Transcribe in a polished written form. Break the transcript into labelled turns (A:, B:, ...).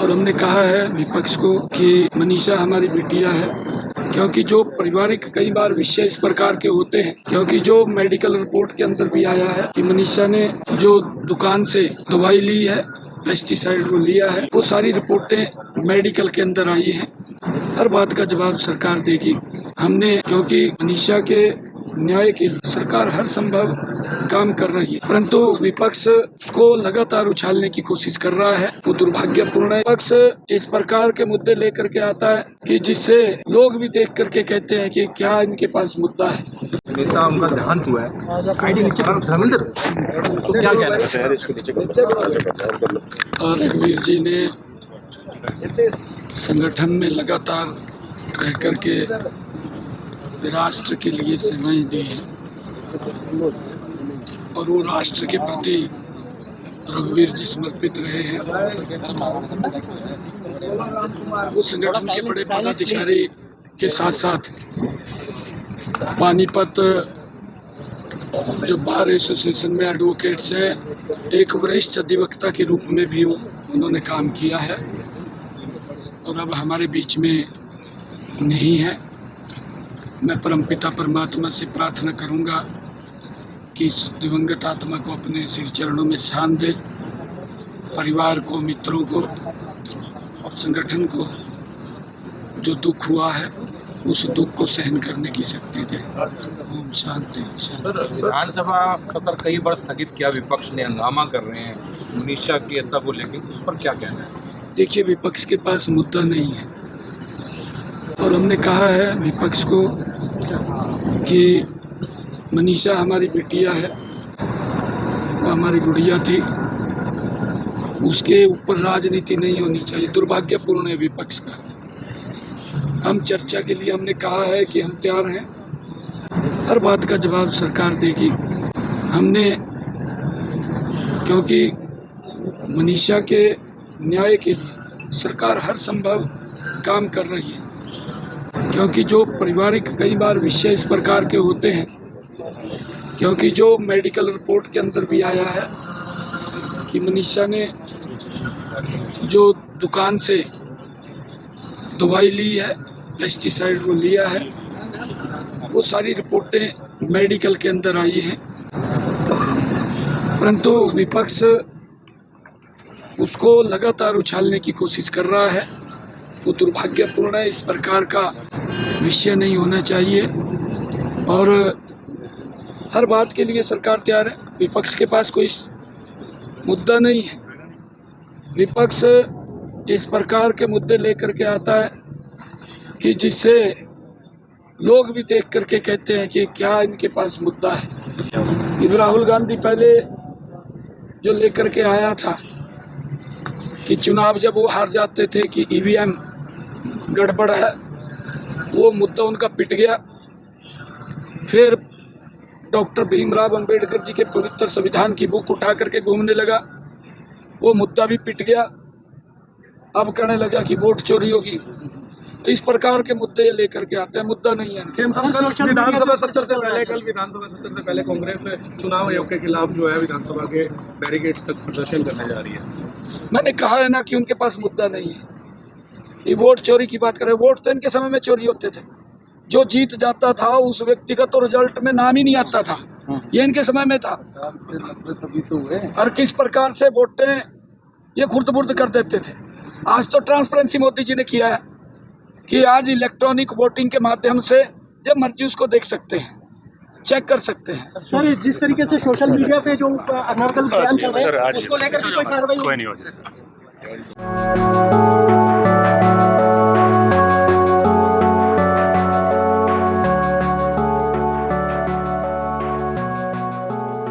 A: और हमने कहा है विपक्ष को कि मनीषा हमारी बिटिया है, क्योंकि जो पारिवारिक कई बार विषय इस प्रकार के होते हैं, क्योंकि जो मेडिकल रिपोर्ट के अंदर भी आया है कि मनीषा ने जो दुकान से दवाई ली है, पेस्टिसाइड वो लिया है, वो सारी रिपोर्टें मेडिकल के अंदर आई हैं। हर बात का जवाब सरकार देगी। हमने, क्योंकि मनीषा के न्याय के लिए सरकार हर संभव काम कर रही है, परंतु विपक्ष उसको लगातार उछालने की कोशिश कर रहा है। वो दुर्भाग्यपूर्ण है। विपक्ष इस प्रकार के मुद्दे लेकर के आता है कि जिससे लोग भी देख करके कहते हैं कि क्या इनके पास मुद्दा है।
B: नेता उनका देहांत हुआ है, तो क्या कहना है?
A: और रघुवीर जी ने संगठन में लगातार रह करके राष्ट्र के लिए सेवाएं दी हैं और वो राष्ट्र के प्रति रघुवीर जी समर्पित रहे हैं। वो संगठन के बड़े पदाधिकारी के साथ साथ पानीपत जो बार एसोसिएशन में एडवोकेट्स हैं, एक वरिष्ठ अधिवक्ता के रूप में भी उन्होंने काम किया है और अब हमारे बीच में नहीं है। मैं परमपिता परमात्मा से प्रार्थना करूंगा कि इस दिवंगत आत्मा को अपने श्री चरणों में स्थान दे, परिवार को, मित्रों को और संगठन को जो दुख हुआ है उस दुख को सहन करने की शक्ति दे। ओम शांति।
B: विधानसभा सत्र कई बार स्थगित किया, विपक्ष ने हंगामा कर रहे हैं मनीषा की हत्या को लेकर, उस पर क्या कहना है?
A: देखिए, विपक्ष के पास मुद्दा नहीं है और हमने कहा है विपक्ष को कि मनीषा हमारी बिटिया है, वो हमारी गुड़िया थी, उसके ऊपर राजनीति नहीं होनी चाहिए। दुर्भाग्यपूर्ण है विपक्ष का। हम चर्चा के लिए हमने कहा है कि हम तैयार हैं, हर बात का जवाब सरकार देगी। हमने, क्योंकि मनीषा के न्याय के लिए सरकार हर संभव काम कर रही है, क्योंकि जो पारिवारिक कई बार विषय इस प्रकार के होते हैं, क्योंकि जो मेडिकल रिपोर्ट के अंदर भी आया है कि मनीषा ने जो दुकान से दवाई ली है, पेस्टिसाइड वो लिया है, वो सारी रिपोर्टें मेडिकल के अंदर आई हैं, परंतु विपक्ष उसको लगातार उछालने की कोशिश कर रहा है। वो दुर्भाग्यपूर्ण है। इस प्रकार का विषय नहीं होना चाहिए और हर बात के लिए सरकार तैयार है। विपक्ष के पास कोई मुद्दा नहीं है। विपक्ष इस प्रकार के मुद्दे लेकर के आता है कि जिससे लोग भी देख करके कहते हैं कि क्या इनके पास मुद्दा है। राहुल गांधी पहले जो लेकर के आया था कि चुनाव जब वो हार जाते थे कि ईवीएम गड़बड़ है, वो मुद्दा उनका पिट गया। फिर डॉक्टर भीमराव अंबेडकर जी के पवित्र संविधान की बुक उठा करके घूमने लगा, वो मुद्दा भी पिट गया। अब कहने लगा कि वोट चोरी होगी। इस प्रकार के मुद्दे लेकर के आते हैं, मुद्दा नहीं है।
B: विधानसभा सत्र से पहले, कल विधानसभा सत्र से पहले कांग्रेस चुनाव आयोग के खिलाफ जो है विधानसभा के बैरिकेड्स तक प्रदर्शन करने जा रही है।
A: मैंने कहा है ना कि उनके पास मुद्दा नहीं है। ये वोट चोरी की बात करें, वोट तो इनके समय में चोरी होते थे। जो जीत जाता था उस व्यक्तिगत तो रिजल्ट में नाम ही नहीं आता था, ये इनके समय में था।
C: तभी तो हुए।
A: और किस प्रकार से वोटें ये खुर्द-बुर्द कर देते थे। आज तो ट्रांसपेरेंसी मोदी जी ने किया है कि आज इलेक्ट्रॉनिक वोटिंग के माध्यम से जब मर्जी उसको देख सकते हैं, चेक कर सकते हैं।
C: सर, जिस तरीके से सोशल मीडिया पे जो अनर्गल बयान चल रहे हैं उसको लेकर कोई कार्रवाई
D: नहीं हो